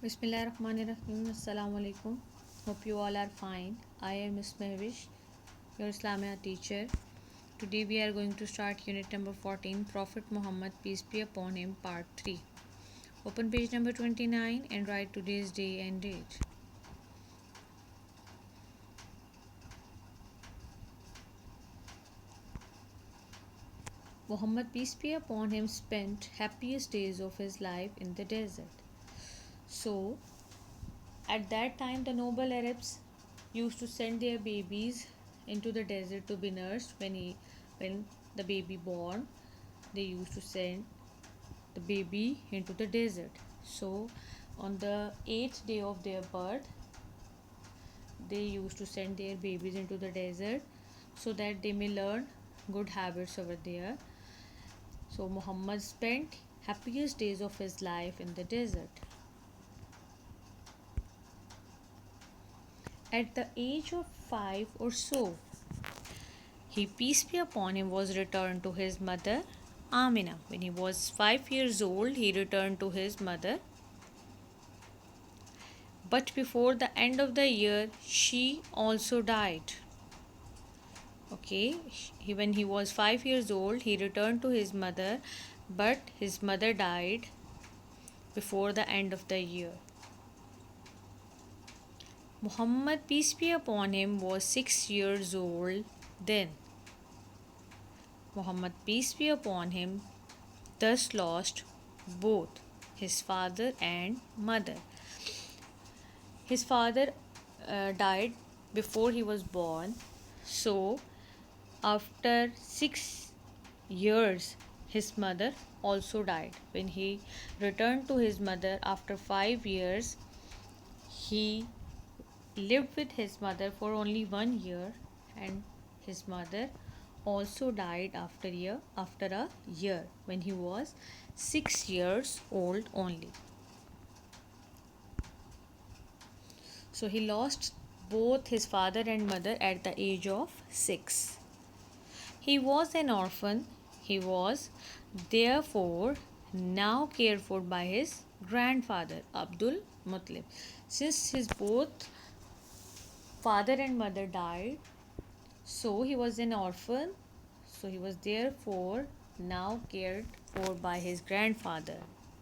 Bismillahirrahmanirrahim. Assalamu alaikum. Hope you all are fine. I am Miss Mehwish, your Islamia teacher. Today we are going to start unit number 14, Prophet Muhammad, peace be upon him, part 3. Open page number 29 and write today's day and date. Muhammad, peace be upon him, spent happiest days of his life in the desert. So, at that time, the noble Arabs used to send their babies into the desert to be nursed. When the baby born, they used to send the baby into the desert. So, on the 8th day of their birth, they used to send their babies into the desert so that they may learn good habits over there. So, Muhammad spent happiest days of his life in the desert. At the age of 5 or so, he, peace be upon him, was returned to his mother Amina. When he was 5 years old, he returned to his mother. But before the end of the year, she also died. Okay, when he was 5 years old, he returned to his mother, but his mother died before the end of the year. Muhammad, peace be upon him, was 6 years old then. Muhammad, peace be upon him, thus lost both his father and mother. His father died before he was born, so after 6 years, his mother also died. When he returned to his mother after 5 years, he lived with his mother for only 1 year, and his mother also died after a year when he was 6 years old only. So he lost both his father and mother at the age of 6. He was an orphan. He was therefore now cared for by his grandfather Abdul Muttalib. Since his both father and mother died, so he was an orphan. So he was therefore now cared for by his grandfather.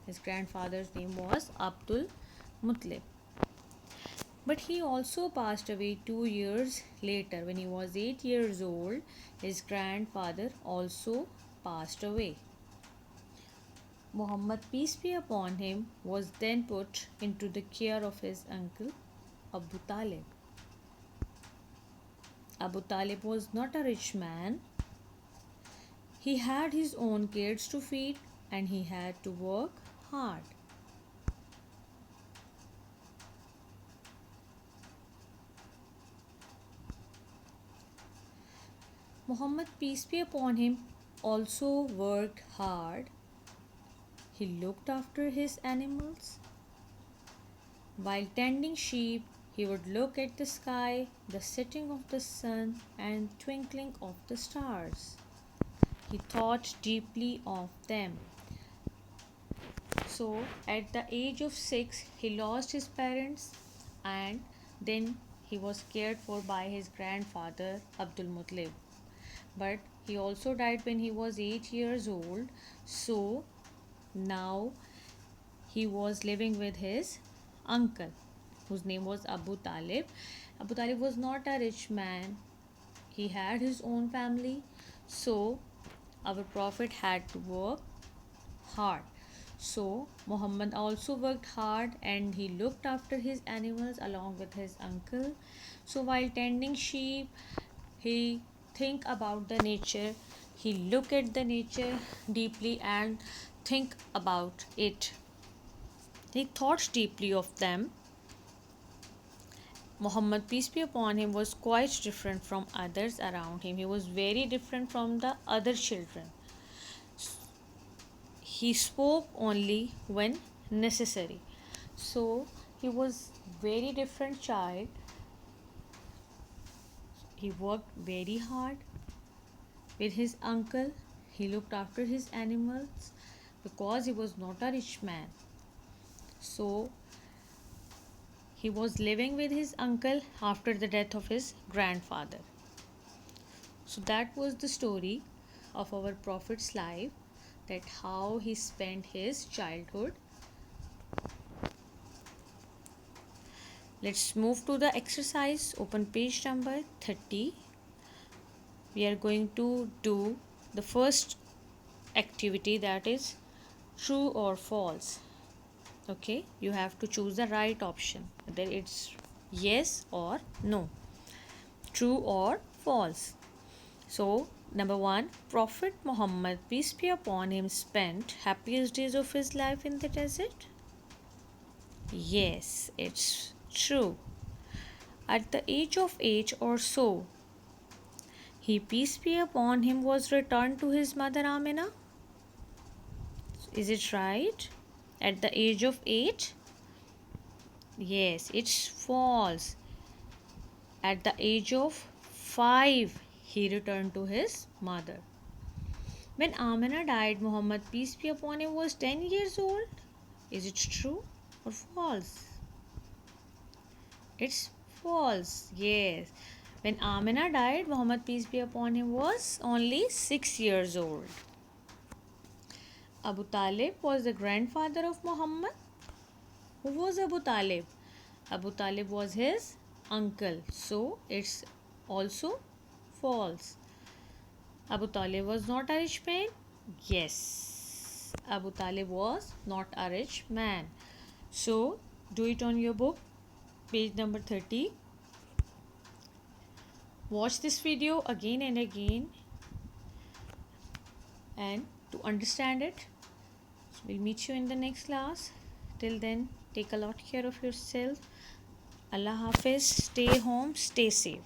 His grandfather's name was Abdul Muttalib. But he also passed away 2 years later. When he was 8 years old, his grandfather also passed away. Muhammad, peace be upon him, was then put into the care of his uncle Abu Talib. Abu Talib was not a rich man. He had his own kids to feed and he had to work hard. Muhammad, peace be upon him, also worked hard. He looked after his animals. While tending sheep, he would look at the sky, the setting of the sun, and twinkling of the stars. He thought deeply of them. So, at the age of 6, he lost his parents, and then he was cared for by his grandfather Abdul Muttalib. But he also died when he was 8 years old. So, now he was living with his uncle, whose name was Abu Talib. Abu Talib was not a rich man. He had his own family. So, our Prophet had to work hard. So, Muhammad also worked hard and he looked after his animals along with his uncle. So, while tending sheep, he think about the nature. He look at the nature deeply and think about it. He thought deeply of them. Muhammad, peace be upon him, was quite different from others around him. He was very different from the other children. He spoke only when necessary. So he was very different child. He worked very hard with his uncle. He looked after his animals because he was not a rich man. So he was living with his uncle after the death of his grandfather. So that was the story of our prophet's life, that how he spent his childhood. Let's move to the exercise. Open page number 30. We are going to do the first activity, that is true or false. Okay, you have to choose the right option, whether it's yes or no, true or false. So, number one, Prophet Muhammad, peace be upon him, spent happiest days of his life in the desert. Yes, it's true. At the age of 8 or so, he, peace be upon him, was returned to his mother Amina. Is it right? At the age of 8? Yes, it's false. At the age of 5, he returned to his mother. When Amina died, Muhammad, peace be upon him, was 10 years old. Is it true or false? It's false. Yes. When Amina died, Muhammad, peace be upon him, was only 6 years old. Abu Talib was the grandfather of Muhammad. Who was Abu Talib? Abu Talib was his uncle. So it's also false. Abu Talib was not a rich man? Yes. Abu Talib was not a rich man. So do it on your book, page number 30. Watch this video again and again and to understand it. So we'll meet you in the next class. Till then, take a lot care of yourself. Allah Hafiz. Stay home, stay safe.